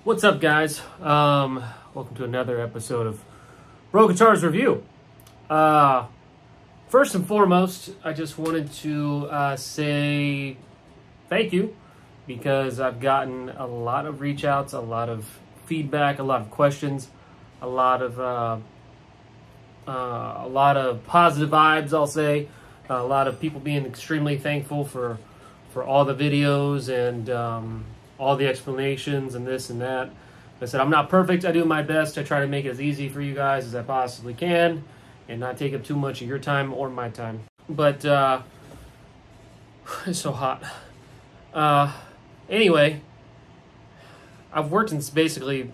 What's up, guys? Welcome to another episode of Bro Guitars Review. First and foremost, I just wanted to say thank you because I've gotten a lot of reach outs, a lot of feedback, a lot of questions, a lot of positive vibes, I'll say. A lot of people being extremely thankful for all the videos and all the explanations and this and that. I said, I'm not perfect. I do my best. I try to make it as easy for you guys as I possibly can and not take up too much of your time or my time. But it's so hot. Anyway, I've worked in basically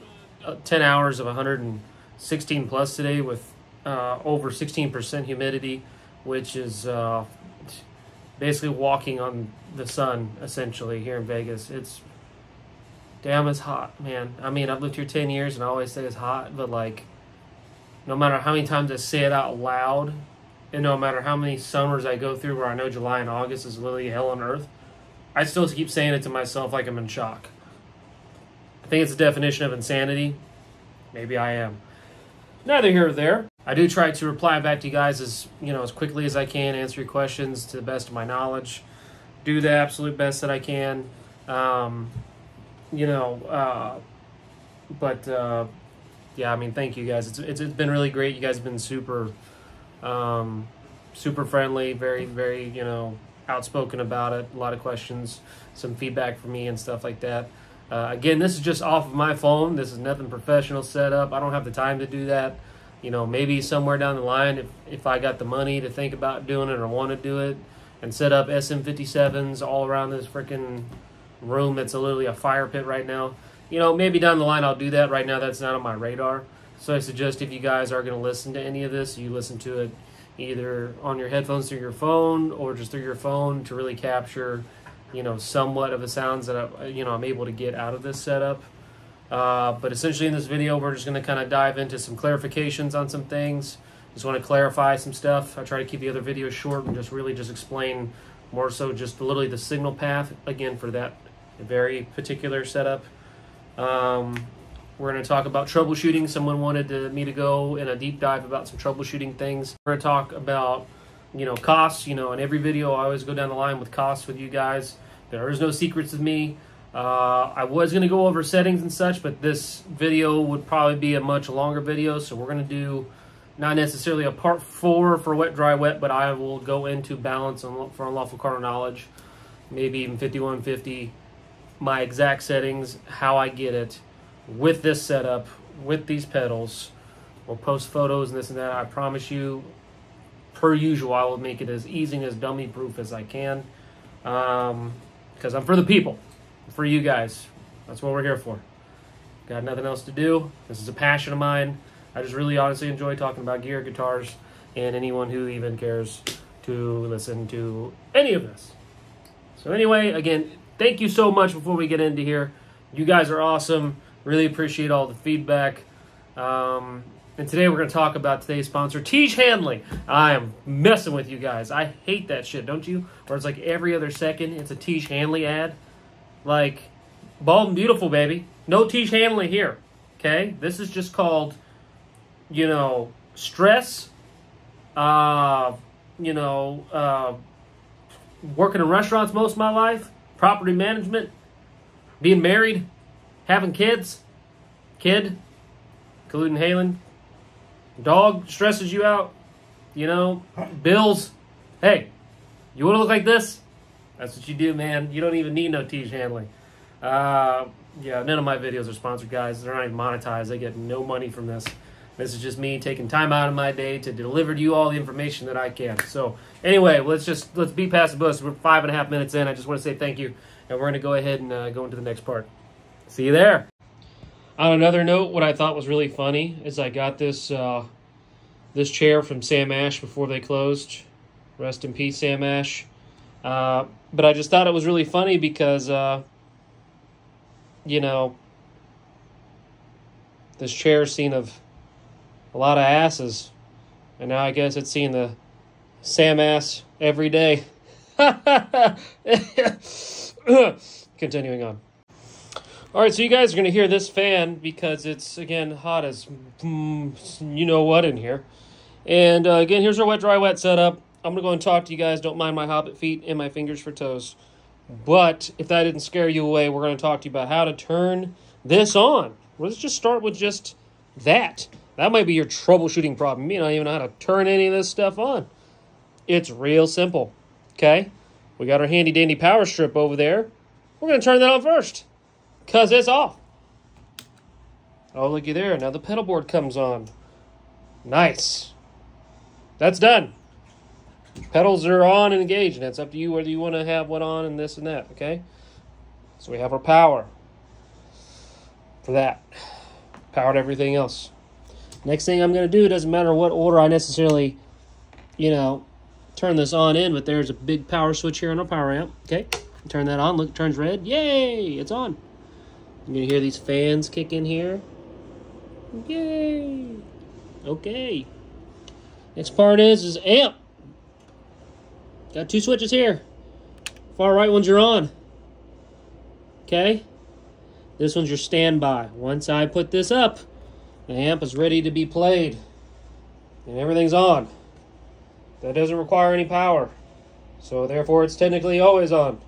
10 hours of 116 plus today with over 16% humidity, which is basically walking on the sun, essentially, here in Vegas. It's hot, man. I mean, I've lived here 10 years, and I always say it's hot, but, like, no matter how many times I say it out loud, and no matter how many summers I go through where I know July and August is literally hell on earth, I still keep saying it to myself like I'm in shock. I think it's a definition of insanity. Maybe I am. Neither here or there. I do try to reply back to you guys as quickly as I can, answer your questions to the best of my knowledge, do the absolute best that I can. Yeah, I mean, thank you guys. It's been really great. You guys have been super friendly, very, very, outspoken about it. A lot of questions, some feedback from me and stuff like that. Again, this is just off of my phone. This is nothing professional set up. I don't have the time to do that. Maybe somewhere down the line, if I got the money to think about doing it or want to do it and set up SM57s all around this freaking room that's literally a fire pit right now, maybe down the line I'll do that. Right now that's not on my radar. So I suggest if you guys are going to listen to any of this, you listen to it either on your headphones through your phone or just through your phone to really capture, somewhat of the sounds that I'm able to get out of this setup. But essentially in this video, we're just going to kind of dive into some clarifications on some things. Just want to clarify some stuff. I try to keep the other videos short and just really just explain more so just literally the signal path, again, for that very particular setup. We're going to talk about troubleshooting. Someone wanted me to go in a deep dive about some troubleshooting things. We're going to talk about, costs. In every video, I always go down the line with costs with you guys. There is no secrets with me. I was going to go over settings and such, but this video would probably be a much longer video, so we're going to do not necessarily a part 4 for wet, dry, wet, but I will go into balance for unlawful carnal knowledge, maybe even 5150, my exact settings, how I get it, with this setup, with these pedals. We'll post photos and this and that. I promise you, per usual, I will make it as easy and as dummy-proof as I can, because I'm for the people. For you guys. That's what we're here for. Got nothing else to do. This is a passion of mine. I just really honestly enjoy talking about gear, guitars, and anyone who even cares to listen to any of this. So anyway, again, thank you so much before we get into here. You guys are awesome. Really appreciate all the feedback. And today we're going to talk about today's sponsor, Tiege Hanley. I am messing with you guys. I hate that shit, don't you? Where it's like every other second it's a Tiege Hanley ad. Like, bald and beautiful, baby. No Tiege Hanley here, okay? This is just called, stress, working in restaurants most of my life, property management, being married, having kids, colluding Halen, dog stresses you out, bills. Hey, you want to look like this? That's what you do, man. You don't even need no Tiege Hanley. Yeah, none of my videos are sponsored, guys. They're not even monetized. I get no money from this. This is just me taking time out of my day to deliver to you all the information that I can. So anyway, let's beat past the bus. We're 5.5 minutes in. I just want to say thank you, and we're going to go ahead and go into the next part. See you there. On another note, what I thought was really funny is I got this this chair from Sam Ash before they closed. Rest in peace, Sam Ash. But I just thought it was really funny because, this chair's seen of a lot of asses, and now I guess it's seen the Sam ass every day. Continuing on. All right, so you guys are going to hear this fan because it's, again, hot as you know what in here. And, again, here's our wet, dry, wet setup. I'm going to go and talk to you guys. Don't mind my hobbit feet and my fingers for toes. But if that didn't scare you away, we're going to talk to you about how to turn this on. Let's just start with just that. That might be your troubleshooting problem. You don't even know how to turn any of this stuff on. It's real simple, okay? We got our handy-dandy power strip over there. We're going to turn that on first because it's off. Oh, looky there. Now the pedal board comes on. Nice. That's done. Pedals are on and engaged, and it's up to you whether you want to have one on and this and that, okay? So we have our power for that. Powered everything else. Next thing I'm going to do, doesn't matter what order I necessarily, turn this on in, but there's a big power switch here on our power amp, okay? Turn that on. Look, it turns red. Yay! It's on. You're going to hear these fans kick in here. Yay! Okay. Next part is amp. Got two switches here. Far right ones are on. Okay? This one's your standby. Once I put this up, the amp is ready to be played. And everything's on. That doesn't require any power. So therefore it's technically always on.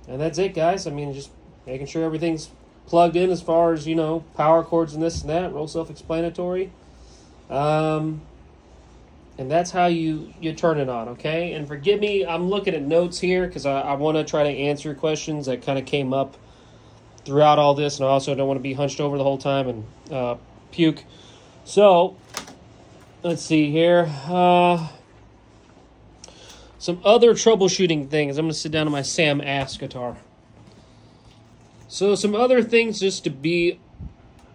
And that's it, guys. I mean, just making sure everything's plugged in as far as, power cords and this and that. Real self-explanatory. And that's how you turn it on, okay? And forgive me, I'm looking at notes here because I want to try to answer questions that kind of came up throughout all this, and I also don't want to be hunched over the whole time and puke. So, let's see here. Some other troubleshooting things. I'm going to sit down on my Sam Ass guitar. So, some other things just to be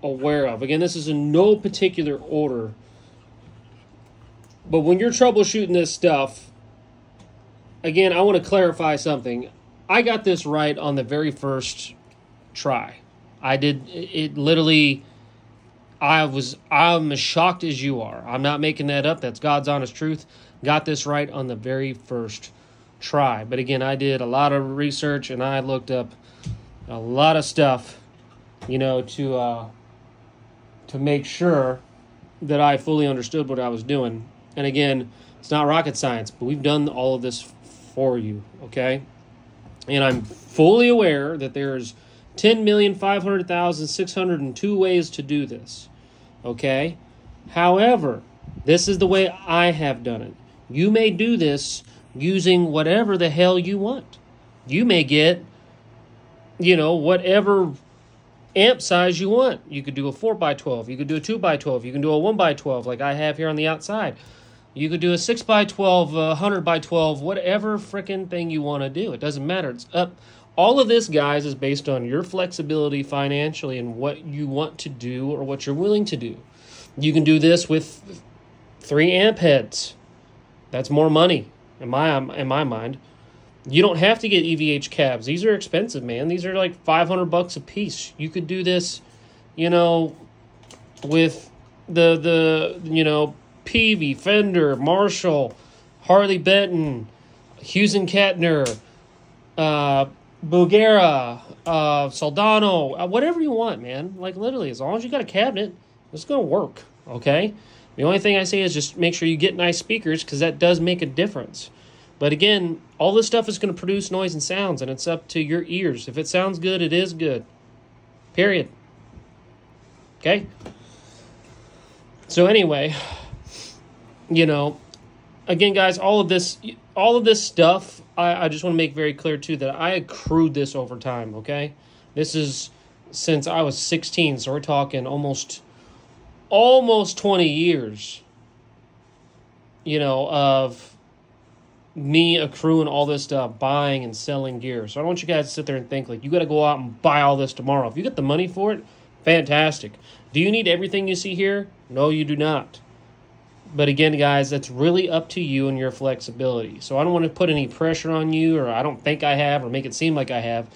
aware of. Again, this is in no particular order. But when you're troubleshooting this stuff, again, I want to clarify something. I got this right on the very first try. I did it literally. I'm as shocked as you are. I'm not making that up. That's God's honest truth. Got this right on the very first try. But again, I did a lot of research and I looked up a lot of stuff, to make sure that I fully understood what I was doing. And again, it's not rocket science, but we've done all of this for you, okay? And I'm fully aware that there's 10,500,602 ways to do this, okay? However, this is the way I have done it. You may do this using whatever the hell you want. You may get, whatever amp size you want. You could do a 4x12. You could do a 2x12. You can do a 1x12 like I have here on the outside. You could do a 6x12, 100x12, whatever frickin' thing you want to do. It doesn't matter. It's up. All of this, guys, is based on your flexibility financially and what you want to do or what you're willing to do. You can do this with 3 amp heads. That's more money in my mind. You don't have to get EVH cabs. These are expensive, man. These are like $500 a piece. You could do this, with the Peavey, Fender, Marshall, Harley Benton, Hughes and Kettner, Bulgara, Soldano, whatever you want, man. Like, literally, as long as you got a cabinet, it's going to work, okay? The only thing I say is just make sure you get nice speakers because that does make a difference. But again, all this stuff is going to produce noise and sounds, and it's up to your ears. If it sounds good, it is good. Period. Okay? So anyway, again, guys, all of this stuff, I just want to make very clear, too, that I accrued this over time, okay? This is since I was 16, so we're talking almost 20 years, of me accruing all this stuff, buying and selling gear. So I don't want you guys to sit there and think, like, you got to go out and buy all this tomorrow. If you get the money for it, fantastic. Do you need everything you see here? No, you do not. But again, guys, that's really up to you and your flexibility. So I don't want to put any pressure on you, or I don't think I have, or make it seem like I have.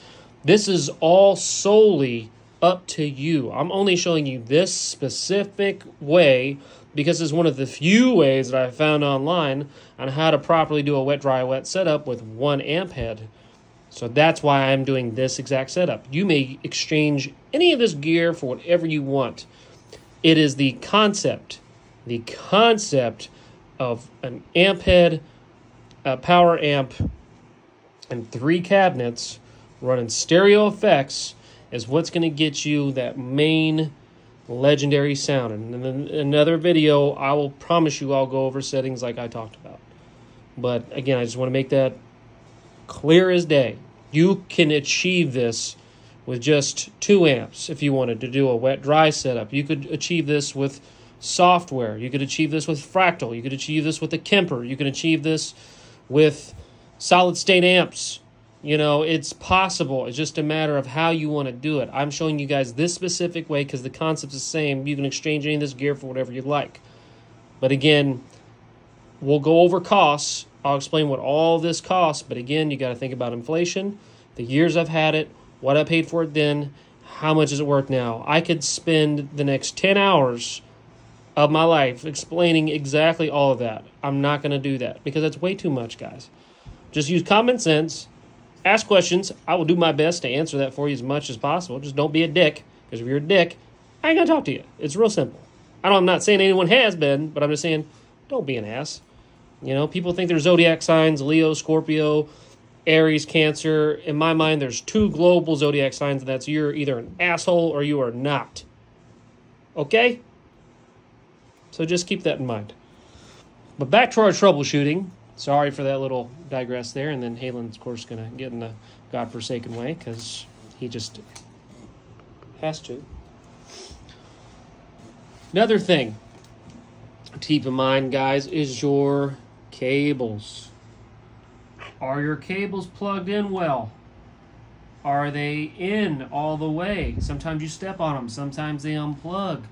This is all solely up to you. I'm only showing you this specific way because it's one of the few ways that I found online on how to properly do a wet, dry, wet setup with 1 amp head. So that's why I'm doing this exact setup. You may exchange any of this gear for whatever you want. It is the concept of an amp head, a power amp, and 3 cabinets running stereo effects is what's going to get you that main legendary sound. And in another video, I will promise you I'll go over settings like I talked about. But again, I just want to make that clear as day. You can achieve this with just 2 amps if you wanted to do a wet-dry setup. You could achieve this with software. You could achieve this with Fractal. You could achieve this with a Kemper. You can achieve this with solid-state amps. You know, it's possible. It's just a matter of how you want to do it. I'm showing you guys this specific way because the concept's the same. You can exchange any of this gear for whatever you like. But again, we'll go over costs. I'll explain what all this costs. But again, you got to think about inflation, the years I've had it, what I paid for it then, how much is it worth now. I could spend the next 10 hours of my life explaining exactly all of that. I'm not going to do that because that's way too much, guys. Just use common sense. Ask questions. I will do my best to answer that for you as much as possible. Just don't be a dick, because if you're a dick, I ain't going to talk to you. It's real simple. I'm not saying anyone has been, but I'm just saying don't be an ass. You know, people think there's zodiac signs, Leo, Scorpio, Aries, Cancer. In my mind, there's 2 global zodiac signs, and that's you're either an asshole or you are not. Okay? So just keep that in mind. But back to our troubleshooting. Sorry for that little digress there. And then Halen's, of course, going to get in the godforsaken way because he just has to. Another thing to keep in mind, guys, is your cables. Are your cables plugged in well? Are they in all the way? Sometimes you step on them. Sometimes they unplug.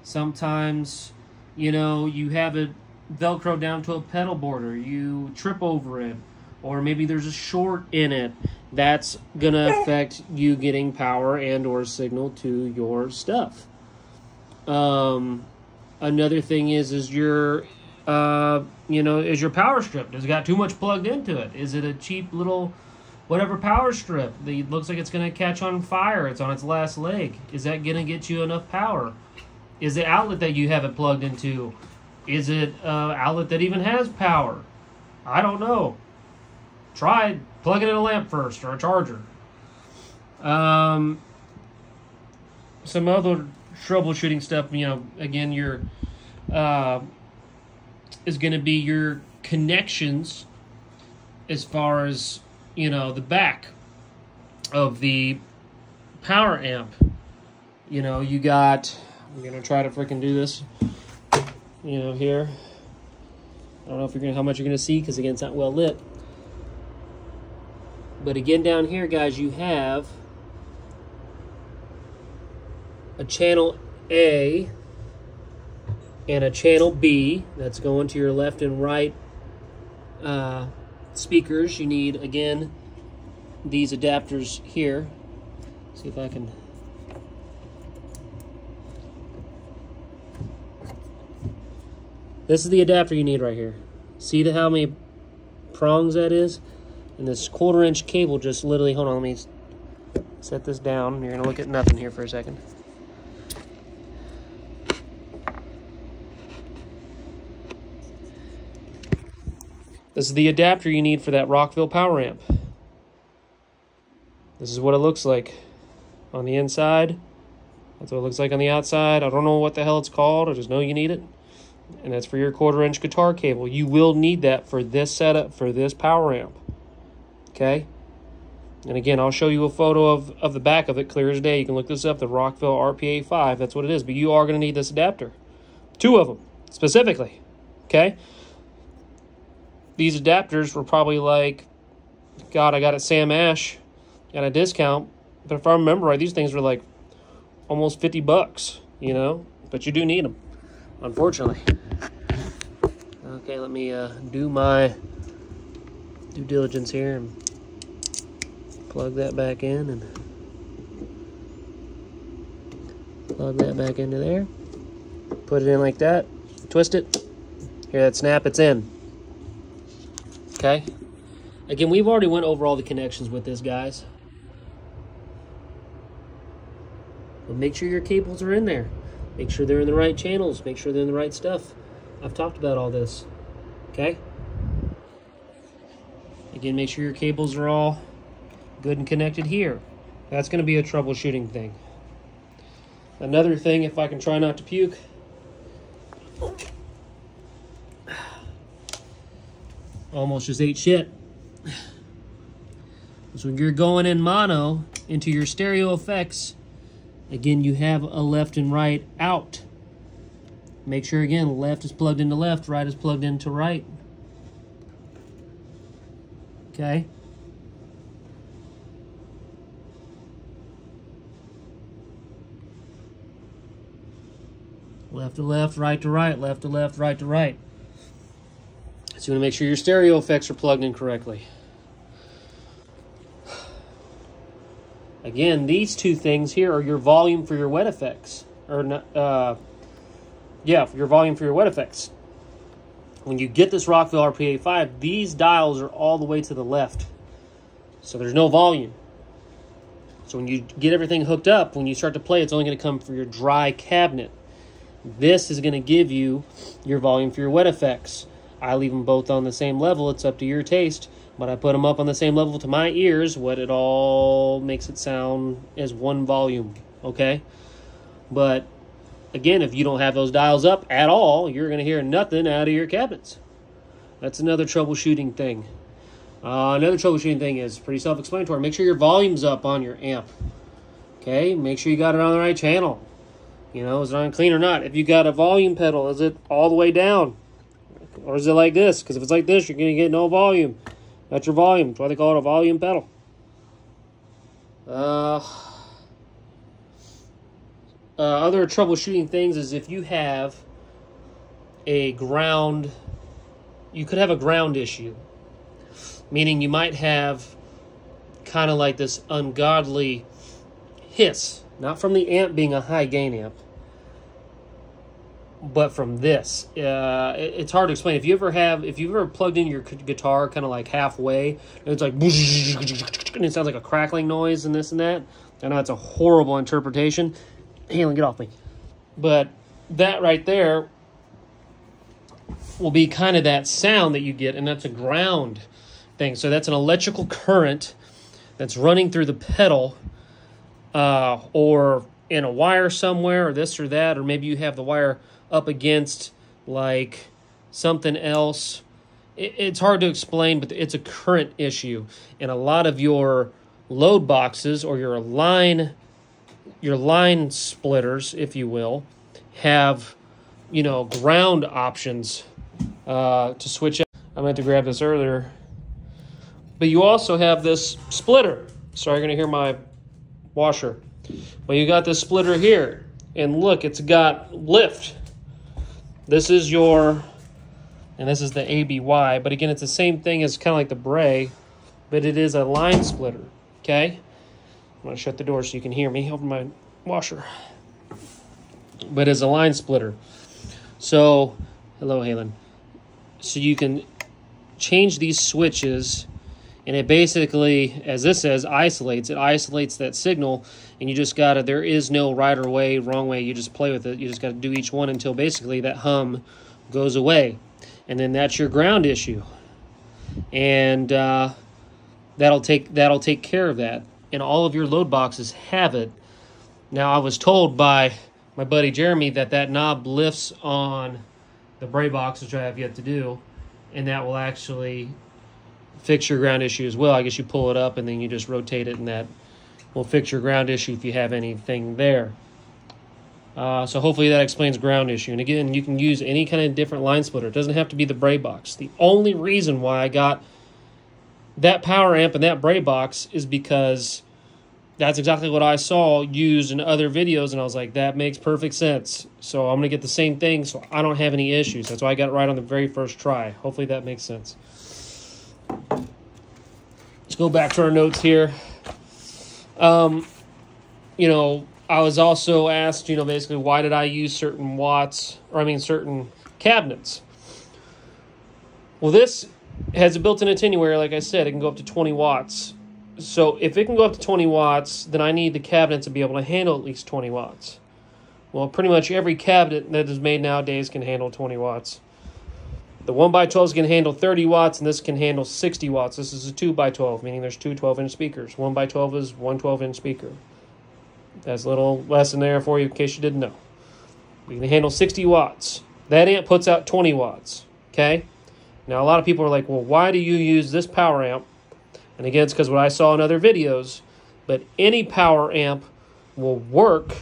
Sometimes, you know, you have it Velcro down to a pedal board, or you trip over it, or maybe there's a short in it. That's going to affect you getting power and or signal to your stuff. Another thing is your, is your power strip? Does it got too much plugged into it? Is it a cheap little whatever power strip that looks like it's going to catch on fire? It's on its last leg. Is that going to get you enough power? Is the outlet that you have it plugged into, is it an outlet that even has power? I don't know. Try plugging in a lamp first or a charger. Some other troubleshooting stuff, you know, again, your is going to be your connections as far as, you know, the back of the power amp. You know, you got, I'm going to try to freaking do this, you know, here. I don't know if you're gonna, how much you're going to see because, again, it's not well lit. But again, down here, guys, you have a channel A and a channel B that's going to your left and right speakers. You need, again, these adapters here. See if I can. This is the adapter you need right here. See how many prongs that is? And this 1/4-inch cable just literally, hold on, let me set this down. You're going to look at nothing here for a second. This is the adapter you need for that Rockville power amp. This is what it looks like on the inside. That's what it looks like on the outside. I don't know what the hell it's called. I just know you need it. And that's for your 1/4-inch guitar cable. You will need that for this setup, for this power amp. Okay? And again, I'll show you a photo of the back of it clear as day. You can look this up, the Rockville RPA5. That's what it is. But you are going to need this adapter. 2 of them, specifically. Okay? These adapters were probably like, God, I got it Sam Ash at a discount. But if I remember right, these things were like almost $50, you know? But you do need them, unfortunately. Okay, let me do my due diligence here and plug that back in and plug that back into there. Put it in like that. Twist it. Hear that snap? It's in. Okay? Again, we've already went over all the connections with this, guys. But make sure your cables are in there. Make sure they're in the right channels. Make sure they're in the right stuff. I've talked about all this. Okay? Again, make sure your cables are all good and connected here. That's going to be a troubleshooting thing. Another thing, if I can try not to puke. Almost just ate shit. So when you're going in mono into your stereo effects, again, you have a left and right out. Make sure, again, left is plugged into left, right is plugged into right. Okay? Left to left, right to right, left to left, right to right. So you want to make sure your stereo effects are plugged in correctly. Again, these two things here are your volume for your wet effects. Yeah, for your volume for your wet effects. When you get this Rockville RPA5, these dials are all the way to the left. So there's no volume. So when you get everything hooked up, when you start to play, it's only going to come for your dry cabinet. This is going to give you your volume for your wet effects. I leave them both on the same level. It's up to your taste. But I put them up on the same level to my ears, what it all makes it sound as one volume, okay? But, again, if you don't have those dials up at all, you're going to hear nothing out of your cabinets. That's another troubleshooting thing. Another troubleshooting thing is pretty self-explanatory. Make sure your volume's up on your amp, okay? Make sure you got it on the right channel. You know, is it on clean or not? If you got a volume pedal, is it all the way down? Or is it like this? Because if it's like this, you're going to get no volume. That's your volume. That's why they call it a volume pedal. Other troubleshooting things is if you have a ground, you could have a ground issue. Meaning you might have kind of like this ungodly hiss. Not from the amp being a high gain amp, but from this. It's hard to explain. If you've ever plugged in your guitar kind of like halfway, and it's like, and it sounds like a crackling noise and this and that. I know it's a horrible interpretation. Halen, get off me. But that right there will be kind of that sound that you get, and that's a ground thing. So that's an electrical current that's running through the pedal, or in a wire somewhere, or this or that, or maybe you have the wire up against like something else. It's hard to explain, but it's a current issue. And a lot of your load boxes or your line splitters, if you will, have, you know, ground options to switch out. I meant to grab this earlier. But you also have this splitter. Sorry, you're going to hear my washer. Well, you got this splitter here. And look, it's got lift. This is your, and this is the ABY, but again, it's the same thing as kind of like the Bray, but it is a line splitter, okay? I'm going to shut the door so you can hear me. Open my washer. But it's a line splitter. So, hello, Halen. So you can change these switches, and it basically, as this says, isolates. It isolates that signal, and you just got to, there is no right or way, wrong way. You just play with it. You just got to do each one until basically that hum goes away. And then that's your ground issue. And that'll take care of that. And all of your load boxes have it. Now, I was told by my buddy Jeremy that knob lifts on the Bray box, which I have yet to do, and that will actually fix your ground issue as well. I guess you pull it up and then you just rotate it, and that will fix your ground issue if you have anything there. So hopefully that explains ground issue. And again, you can use any kind of different line splitter. It doesn't have to be the Bray box. The only reason why I got that power amp and that Bray box is because that's exactly what I saw used in other videos, and I was like, that makes perfect sense. So I'm going to get the same thing so I don't have any issues. That's why I got it right on the very first try. Hopefully that makes sense. Let's go back to our notes here. You know, I was also asked, you know, basically, why did I use certain certain cabinets? Well, this It has a built-in attenuator, like I said. It can go up to 20 watts. So if it can go up to 20 watts, then I need the cabinet to be able to handle at least 20 watts. Well, pretty much every cabinet that is made nowadays can handle 20 watts. The 1x12s can handle 30 watts, and this can handle 60 watts. This is a 2x12, meaning there's two 12-inch speakers. 1x12 is one 12-inch speaker. That's a little lesson there for you in case you didn't know. We can handle 60 watts. That amp puts out 20 watts, okay? Now, a lot of people are like, well, why do you use this power amp? And again, it's because what I saw in other videos, but any power amp will work.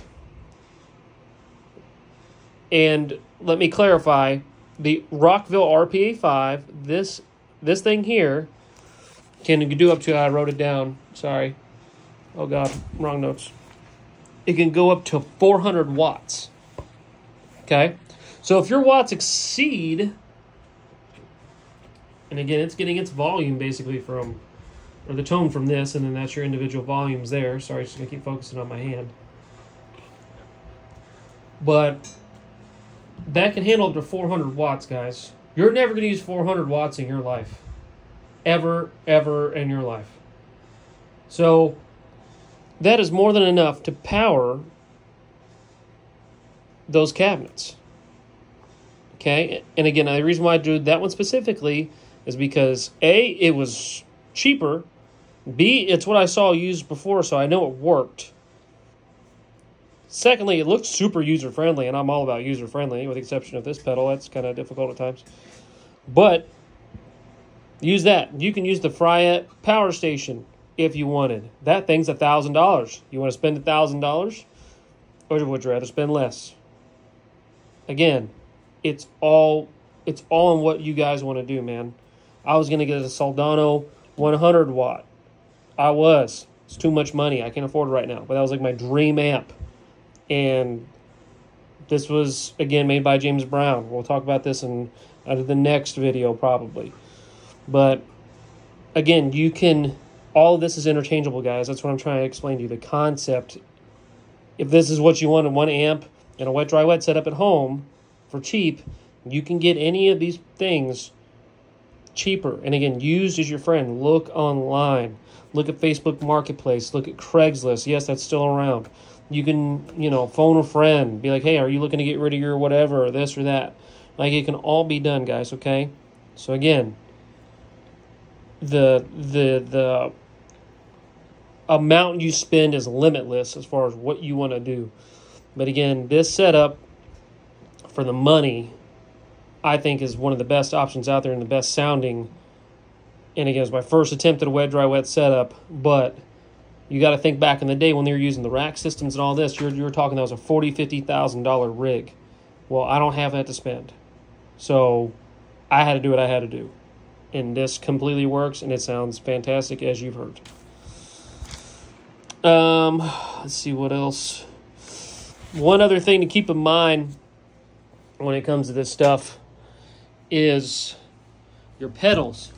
And let me clarify, the Rockville RPA5, this thing here, can do up to, I wrote it down, sorry. Oh God, wrong notes. It can go up to 400 watts, okay? So if your watts exceed, and again, it's getting its volume basically from, or the tone from this, and then that's your individual volumes there. Sorry, just going to keep focusing on my hand. But that can handle up to 400 watts, guys. You're never going to use 400 watts in your life. Ever in your life. So that is more than enough to power those cabinets. Okay? And again, the reason why I drew that one specifically is because A, it was cheaper. B, it's what I saw used before, so I know it worked. Secondly, it looks super user-friendly, and I'm all about user-friendly, with the exception of this pedal. That's kind of difficult at times. But use that. You can use the Fryette Power Station if you wanted. That thing's $1,000. You want to spend $1,000? Or would you rather spend less? Again, it's all in what you guys want to do, man. I was going to get a Soldano 100 watt. It's too much money. I can't afford it right now. But that was like my dream amp. And this was, again, made by James Brown. We'll talk about this in the next video probably. But, again, all of this is interchangeable, guys. That's what I'm trying to explain to you. The concept, if this is what you want in one amp and a wet, dry, wet setup at home for cheap, you can get any of these things cheaper. And, again, used as your friend. Look online. Look at Facebook Marketplace. Look at Craigslist. Yes, that's still around. You can, phone a friend. Be like, hey, are you looking to get rid of your whatever or this or that? Like, it can all be done, guys, okay? So, again, the amount you spend is limitless as far as what you want to do. But, again, this setup for the money, I think, is one of the best options out there and the best sounding. And, again, it's my first attempt at a wet, dry, wet setup, but you got to think back in the day when they were using the rack systems and all this. You're talking that was a $40,000, $50,000 rig. Well, I don't have that to spend. So I had to do what I had to do. And this completely works, and it sounds fantastic, as you've heard. Let's see what else. One other thing to keep in mind when it comes to this stuff is your pedals.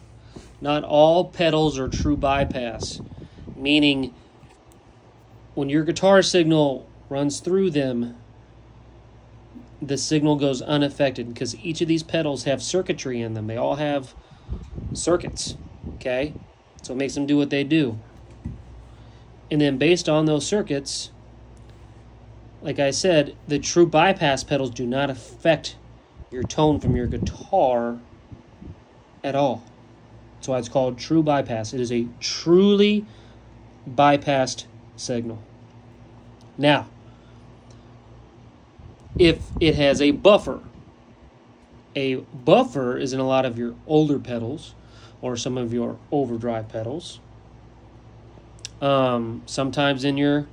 Not all pedals are true bypass. Meaning, when your guitar signal runs through them, the signal goes unaffected because each of these pedals have circuitry in them. They all have circuits, okay? So it makes them do what they do. And then based on those circuits, like I said, the true bypass pedals do not affect your tone from your guitar at all. That's why it's called true bypass. It is a truly bypassed signal. Now, if it has a buffer is in a lot of your older pedals or some of your overdrive pedals. Sometimes in your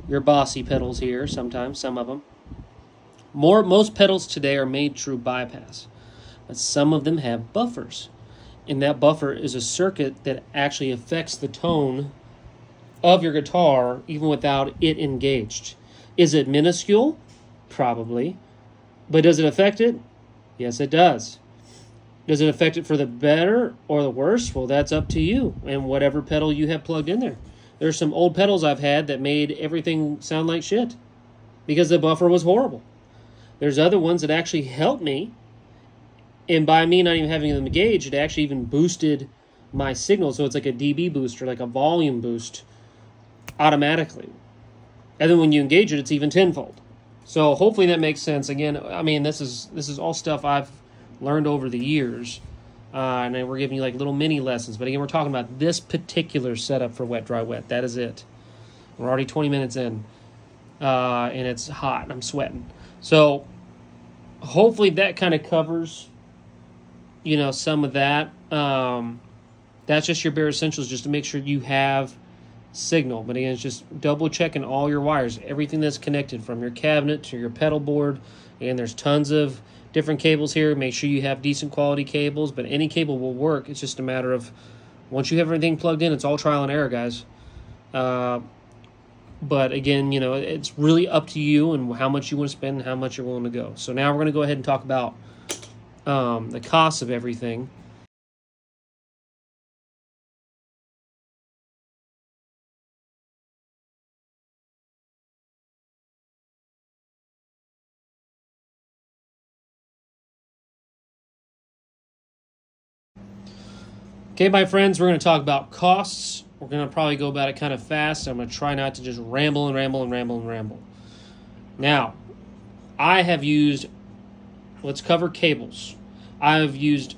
bossy pedals here, sometimes, some of them. Most pedals today are made true bypass, but some of them have buffers. And that buffer is a circuit that actually affects the tone of your guitar even without it engaged. Is it minuscule? Probably. But does it affect it? Yes, it does. Does it affect it for the better or the worse? Well, that's up to you and whatever pedal you have plugged in there. There's some old pedals I've had that made everything sound like shit because the buffer was horrible. There's other ones that actually helped me And by me not even having them engaged, it actually even boosted my signal. So it's like a dB boost or like a volume boost automatically. And then when you engage it, it's even tenfold. So hopefully that makes sense. Again, I mean, this is all stuff I've learned over the years. And then we're giving you like little mini lessons. But again, we're talking about this particular setup for wet, dry, wet. That is it. We're already 20 minutes in. And it's hot and I'm sweating. So hopefully that kind of covers, you know, some of that. That's just your bare essentials, just to make sure you have signal. But again, it's just double checking all your wires, everything that's connected from your cabinet to your pedal board. And there's tons of different cables here. Make sure you have decent quality cables, but any cable will work. It's just a matter of once you have everything plugged in, it's all trial and error, guys. But again, you know, it's really up to you and how much you want to spend and how much you're willing to go. So now we're going to go ahead and talk about the cost of everything. Okay, my friends, we're going to talk about costs. We're going to probably go about it kind of fast. I'm going to try not to just ramble and ramble and ramble and ramble. Now, I have used, let's cover cables. I've used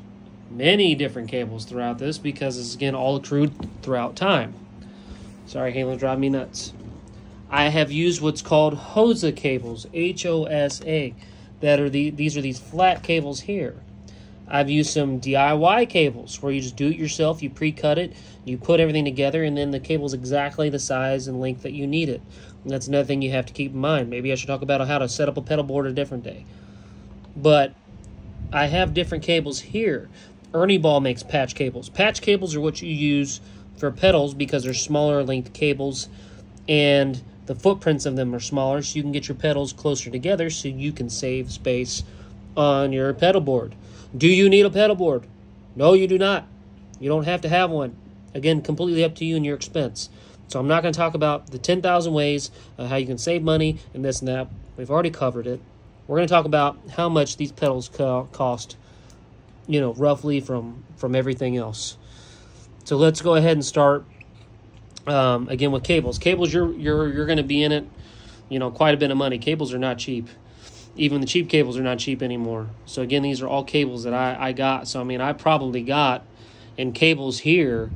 many different cables throughout this because it's, again, all accrued throughout time. Sorry, Halo, drive me nuts. I have used what's called HOSA cables, H-O-S-A. These are these flat cables here. I've used some DIY cables where you just do it yourself, you pre-cut it, you put everything together, and then the cable's exactly the size and length that you need it. And that's another thing you have to keep in mind. Maybe I should talk about how to set up a pedal board a different day. But I have different cables here. Ernie Ball makes patch cables. Patch cables are what you use for pedals because they're smaller length cables, and the footprints of them are smaller, so you can get your pedals closer together so you can save space on your pedal board. Do you need a pedal board? No, you do not. You don't have to have one. Again, completely up to you and your expense. So I'm not going to talk about the 10,000 ways of how you can save money and this and that. We've already covered it. We're going to talk about how much these pedals cost, you know, roughly from everything else. So let's go ahead and start again with cables. Cables, you're going to be in it, you know, quite a bit of money. Cables are not cheap. Even the cheap cables are not cheap anymore. So again, these are all cables that I got. So I mean, I probably got in cables here,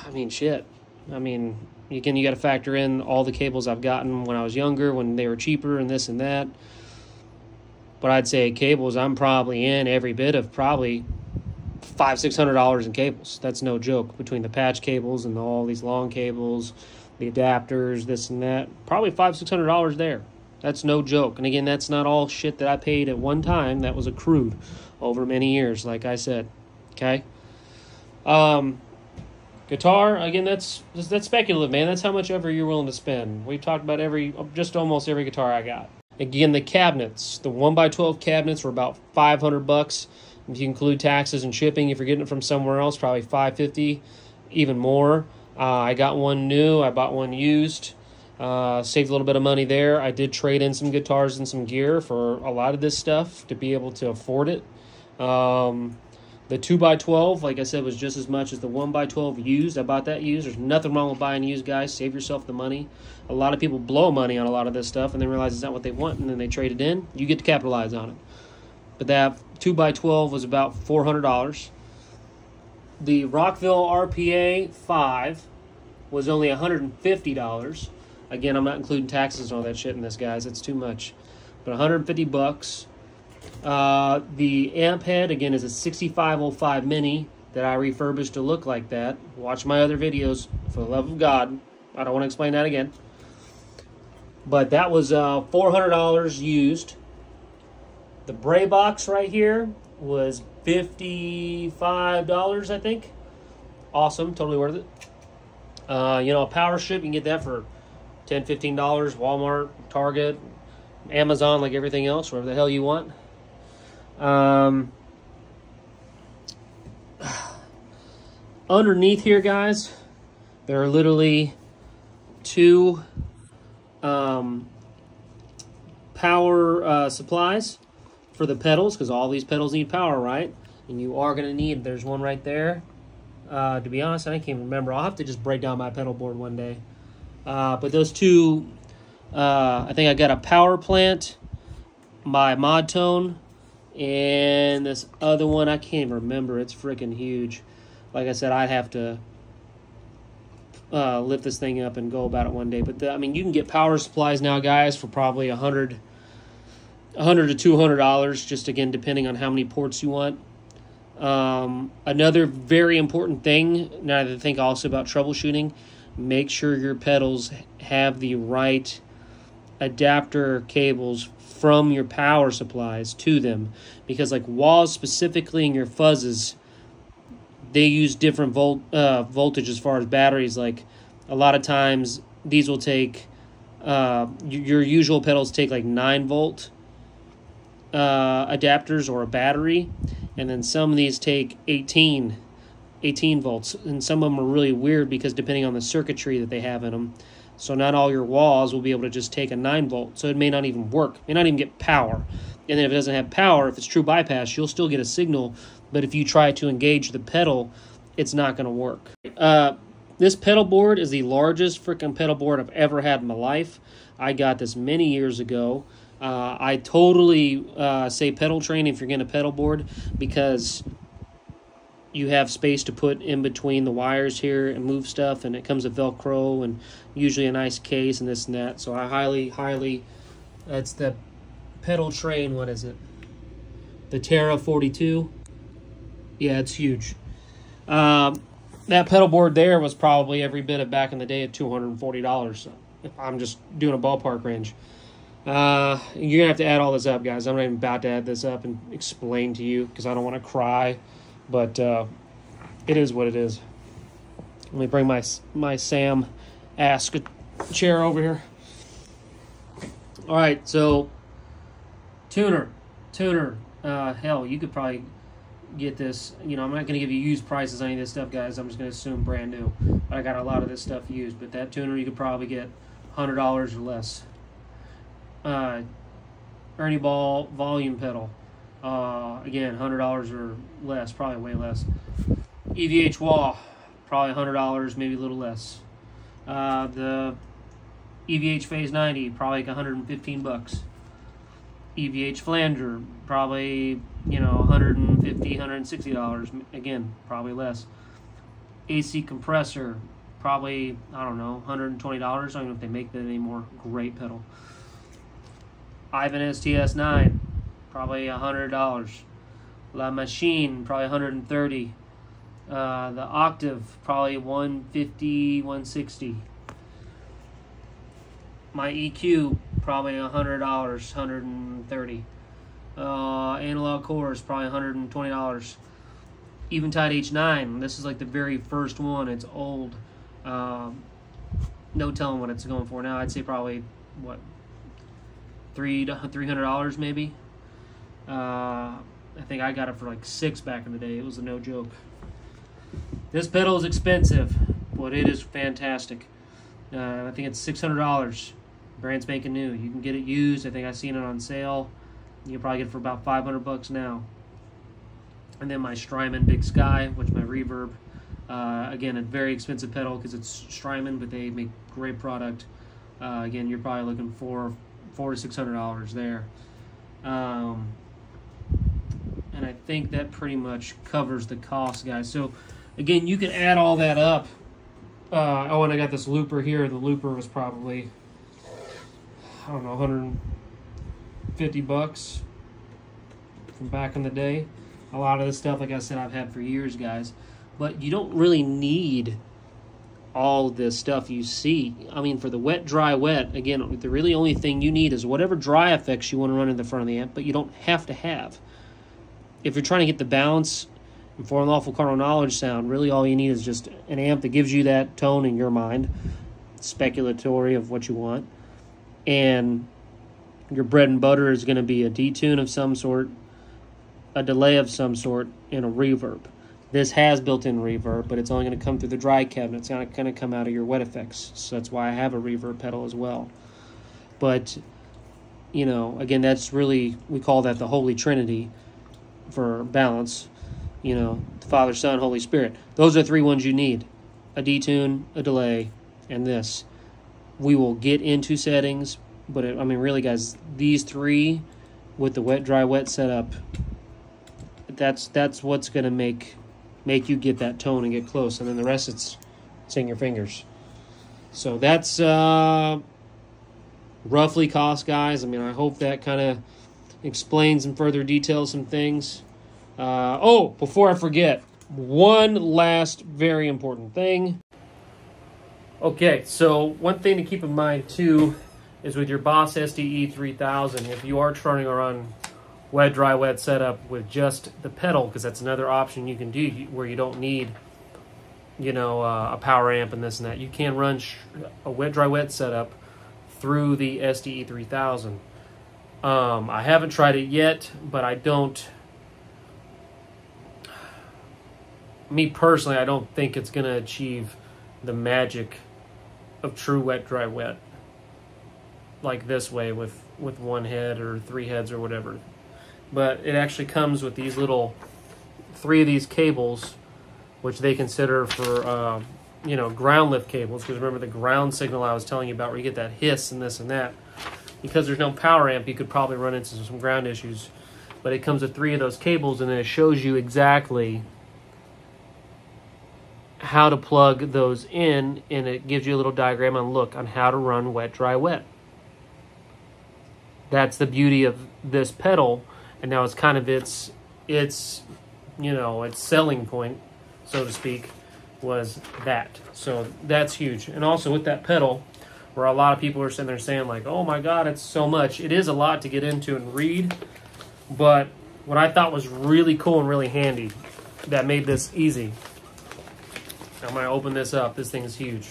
I mean, shit. I mean, again, you got to factor in all the cables I've gotten when I was younger, when they were cheaper and this and that. But I'd say cables, I'm probably in every bit of probably $500-600 in cables. That's no joke. Between the patch cables and all these long cables, the adapters, this and that, probably $500-600 there. That's no joke. And again, that's not all shit that I paid at one time. That was accrued over many years, like I said. Okay? Guitar, again, that's speculative, man. That's how much ever you're willing to spend. We've talked about just almost every guitar I got. Again, the cabinets. The 1x12 cabinets were about $500. If you include taxes and shipping, if you're getting it from somewhere else, probably $550, even more. I got one new. I bought one used. Saved a little bit of money there. I did trade in some guitars and some gear for a lot of this stuff to be able to afford it. The 2x12, like I said, was just as much as the 1x12 used. I bought that used. There's nothing wrong with buying used, guys. Save yourself the money. A lot of people blow money on a lot of this stuff and then realize it's not what they want, and then they trade it in. You get to capitalize on it. But that 2x12 was about $400. The Rockville RPA 5 was only $150. Again, I'm not including taxes and all that shit in this, guys. It's too much. But $150. The amp head, again, is a 6505 Mini that I refurbished to look like that. Watch my other videos, for the love of God. I don't want to explain that again. But that was $400 used. The Bray box right here was $55, I think. Awesome, totally worth it. You know, a power strip, you can get that for $10, $15, Walmart, Target, Amazon, like everything else, wherever the hell you want. Underneath here, guys, there are literally two power supplies for the pedals, because all these pedals need power, right? And you are going to need, there's one right there. To be honest, I can't remember. I'll have to just break down my pedal board one day. But those two, I think I got a power plant, my mod tone, and this other one, I can't even remember. It's freaking huge. Like I said, I'd have to lift this thing up and go about it one day. But I mean, you can get power supplies now, guys, for probably $100 to $200, just again depending on how many ports you want. Another very important thing, now that I think also about troubleshooting, make sure your pedals have the right adapter cables from your power supplies to them, because like wahs specifically in your fuzzes, they use different voltage as far as batteries. Like a lot of times these will take your usual pedals take like 9-volt adapters or a battery, and then some of these take 18 volts, and some of them are really weird because depending on the circuitry that they have in them. So not all your wahs will be able to just take a 9-volt, so it may not even work, may not even get power. And then if it doesn't have power, if it's true bypass, you'll still get a signal, but if you try to engage the pedal, it's not going to work. This pedal board is the largest freaking pedal board I've ever had in my life. I got this many years ago. I totally say pedal train if you're getting a pedal board, because you have space to put in between the wires here and move stuff, and it comes with Velcro and usually a nice case and this and that. So I highly, that's the pedal train, what is it? The Terra 42. Yeah, it's huge. That pedal board there was probably every bit of back in the day at $240. I'm just doing a ballpark range. You're going to have to add all this up, guys. I'm not even about to add this up and explain to you because I don't want to cry. But it is what it is. Let me bring my Sam Ask chair over here. All right, so tuner. Hell, you could probably get this. You know, I'm not going to give you used prices on any of this stuff, guys. I'm just going to assume brand new. But I got a lot of this stuff used. But that tuner, you could probably get $100 or less. Ernie Ball volume pedal. Again, $100 or less, probably way less. EVH wah, probably $100, maybe a little less. The EVH Phase 90, probably like $115. EVH flanger, probably, you know, $150, $160. Again, probably less. AC compressor, probably, I don't know, $120. I don't even know if they make that anymore. Great pedal. Ivan STS 9, probably $100. La Machine, probably $130. The Octave, probably $150, $160. My EQ, probably $100, $130. Analog Cores, probably $120. Eventide H9, this is like the very first one. It's old. No telling what it's going for now. I'd say probably, what, $300 maybe. I think I got it for like $6 back in the day. It was a no joke. This pedal is expensive, but it is fantastic. I think it's $600, brand spanking new. You can get it used. I think I've seen it on sale. You can probably get it for about $500 now. And then my Strymon Big Sky, which my reverb. Again, a very expensive pedal because it's Strymon, but they make great product. Again, you're probably looking for $400 to $600 there. And I think that pretty much covers the cost, guys. So again, you can add all that up. Oh, and I got this looper here. The looper was probably, I don't know, $150 from back in the day. A lot of this stuff, like I said, I've had for years, guys. But you don't really need all this stuff you see. I mean, for the wet, dry, wet, again, the really only thing you need is whatever dry effects you want to run in the front of the amp, but you don't have to have. If you're trying to get the balance and for unlawful carnal knowledge sound, really all you need is just an amp that gives you that tone in your mind, speculatory of what you want, and your bread and butter is going to be a detune of some sort, a delay of some sort, and a reverb. This has built-in reverb, but it's only going to come through the dry cabinet. It's not going to come out of your wet effects, so that's why I have a reverb pedal as well. But you know, again, that's really, we call that the Holy Trinity for balance. You know, the Father, Son, Holy Spirit. Those are 3 ones you need. A detune, a delay, and this. We will get into settings, but I mean, really, guys, these 3 with the wet, dry, wet setup, that's what's going to make you get that tone and get close. And then the rest, it's in your fingers. So that's roughly cost, guys. I mean, I hope that kind of explains in further detail some things. Oh, before I forget, one last very important thing. Okay, so one thing to keep in mind too is with your Boss SDE 3000, if you are trying to run wet, dry, wet setup with just the pedal, because that's another option you can do where you don't need, you know, a power amp and this and that. You can run a wet, dry, wet setup through the SDE 3000. I haven't tried it yet, but I don't. Me personally, I don't think it's going to achieve the magic of true wet, dry, wet like this way with 1 head or 3 heads or whatever. But it actually comes with these little 3 of these cables, which they consider for you know, ground lift cables, because remember the ground signal I was telling you about where you get that hiss and this and that. Because there's no power amp, you could probably run into some ground issues. But it comes with 3 of those cables, and then it shows you exactly how to plug those in, and it gives you a little diagram on how to run wet, dry, wet. That's the beauty of this pedal, and now it's kind of its you know, its selling point, so to speak, was that. So that's huge. And also with that pedal, where a lot of people are sitting there saying like, oh my god, it's so much. It is a lot to get into and read, but what I thought was really cool and really handy that made this easy. I'm going to open this up. This thing is huge.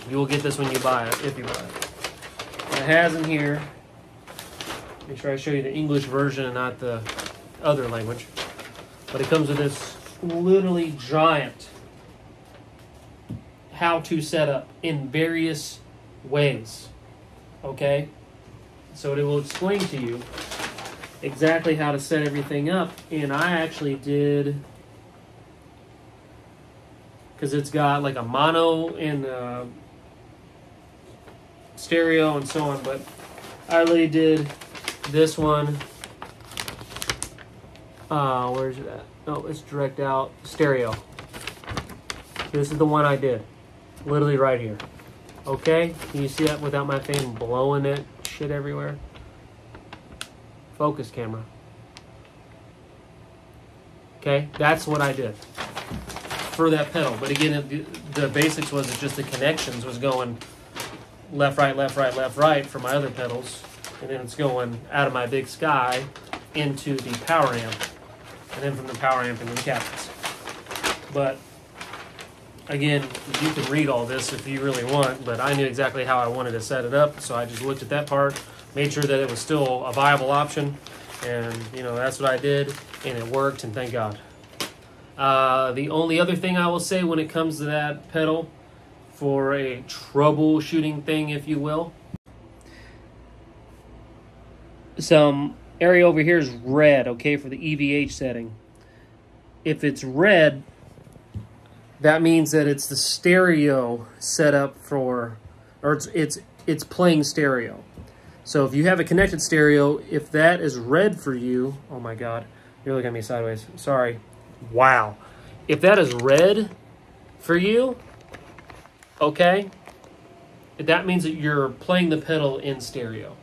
You will get this when you buy it, if you buy it. And it has in here, make sure I show you the English version and not the other language. But it comes with this literally giant how-to setup in various ways. Okay? So it will explain to you exactly how to set everything up. And I actually did, because it's got like a mono and stereo and so on, but I really did this one. Where's it at? Oh, it's direct out stereo. This is the one I did, literally right here. Okay, can you see that without my fan blowing it shit everywhere? Focus camera. Okay, that's what I did for that pedal. But again, the basics was just the connections was going left, right, left, right, left, right for my other pedals. And then it's going out of my big sky into the power amp. And then from the power amp into the cabinets. But again, you can read all this if you really want, but I knew exactly how I wanted to set it up. So I just looked at that part, made sure that it was still a viable option. And, you know, that's what I did. And it worked, and thank God. The only other thing I will say when it comes to that pedal, for a troubleshooting thing, if you will, some area over here is red, okay, for the EVH setting. If it's red, that means that it's the stereo setup for, or it's playing stereo. So if you have a connected stereo, if that is red for you, oh my God, you're looking at me sideways, sorry. Wow. If that is red for you, okay, that means that you're playing the pedal in stereo.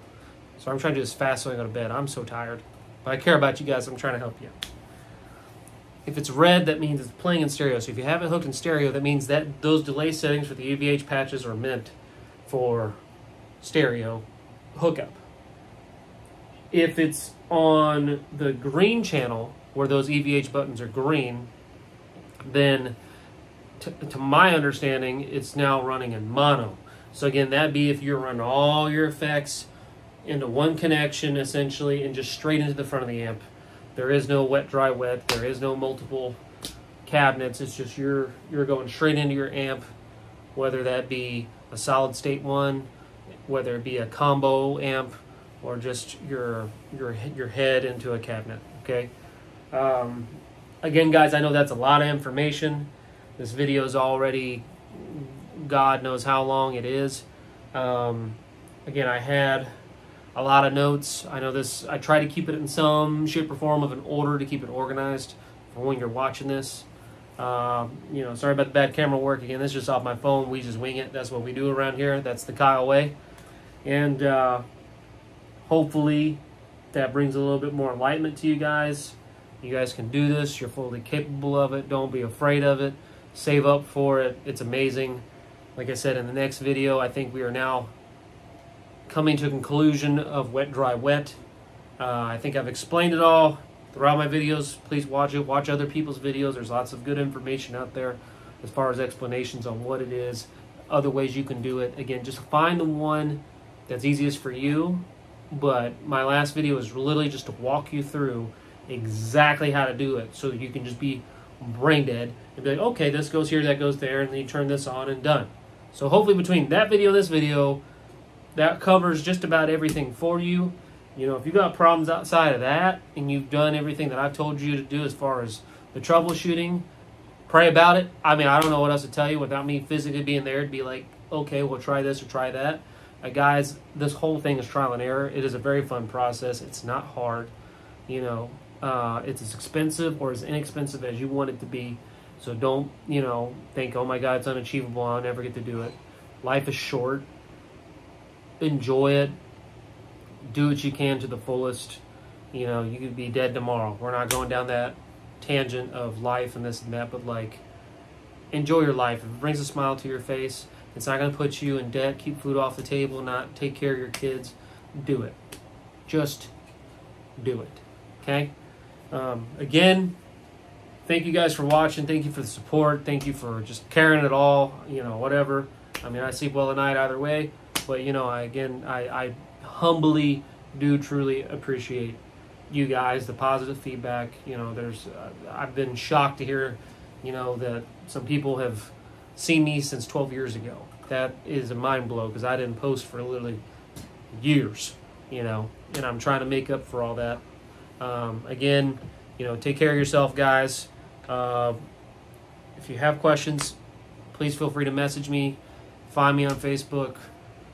So I'm trying to do this fast so I go to bed. I'm so tired. But I care about you guys. I'm trying to help you. If it's red, that means it's playing in stereo. So if you have it hooked in stereo, that means that those delay settings for the EVH patches are meant for stereo hookup. If it's on the green channel, where those EVH buttons are green, then to my understanding, it's now running in mono. So again, that'd be if you're running all your effects into one connection, essentially, and just straight into the front of the amp. There is no wet, dry, wet. There is no multiple cabinets. It's just you're going straight into your amp, whether that be a solid state one, whether it be a combo amp, or just your head into a cabinet. Okay. Again, guys, I know that's a lot of information. This video is already, God knows how long it is. Again, I had a lot of notes. I know this, I try to keep it in some shape or form of an order to keep it organized for when you're watching this. You know, sorry about the bad camera work. Again, this is just off my phone. We just wing it. That's what we do around here. That's the Kyle way. And hopefully that brings a little bit more enlightenment to you guys. You guys can do this. You're fully capable of it. Don't be afraid of it. Save up for it. It's amazing. Like I said in the next video, I think we are now coming to a conclusion of wet, dry, wet. I think I've explained it all throughout my videos. Please watch it. Watch other people's videos. There's lots of good information out there as far as explanations on what it is, other ways you can do it. Again, just find the one that's easiest for you. But my last video is literally just to walk you through exactly how to do it, so that you can just be brain dead and be like, okay, this goes here, that goes there, and then you turn this on and done. So hopefully between that video and this video, that covers just about everything for you. You know, if you got problems outside of that and you've done everything that I've told you to do as far as the troubleshooting, pray about it. I mean, I don't know what else to tell you without me physically being there to be like, okay, we'll try this or try that. Guys, this whole thing is trial and error. It is a very fun process. It's not hard. You know, it's as expensive or as inexpensive as you want it to be. So don't, you know, think, oh my God, it's unachievable, I'll never get to do it. Life is short. Enjoy it. Do what you can to the fullest. You know, you could be dead tomorrow. We're not going down that tangent of life and this and that, but like, enjoy your life. If it brings a smile to your face, it's not going to put you in debt, keep food off the table, not take care of your kids. Do it. Just do it. Okay? Again, thank you guys for watching. Thank you for the support. Thank you for just carrying it all. You know, whatever. I mean, I sleep well at night either way. But, you know, I humbly do truly appreciate you guys, the positive feedback. You know, I've been shocked to hear, you know, that some people have seen me since 12 years ago. That is a mind blow, because I didn't post for literally years, you know, and I'm trying to make up for all that. Again, you know, take care of yourself, guys. If you have questions, please feel free to message me. Find me on Facebook.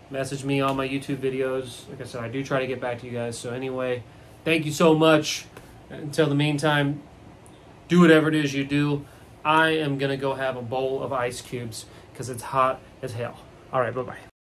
Message me on my YouTube videos. Like I said, I do try to get back to you guys. So anyway, thank you so much. Until the meantime, do whatever it is you do. I am going to go have a bowl of ice cubes because it's hot as hell. All right, bye-bye.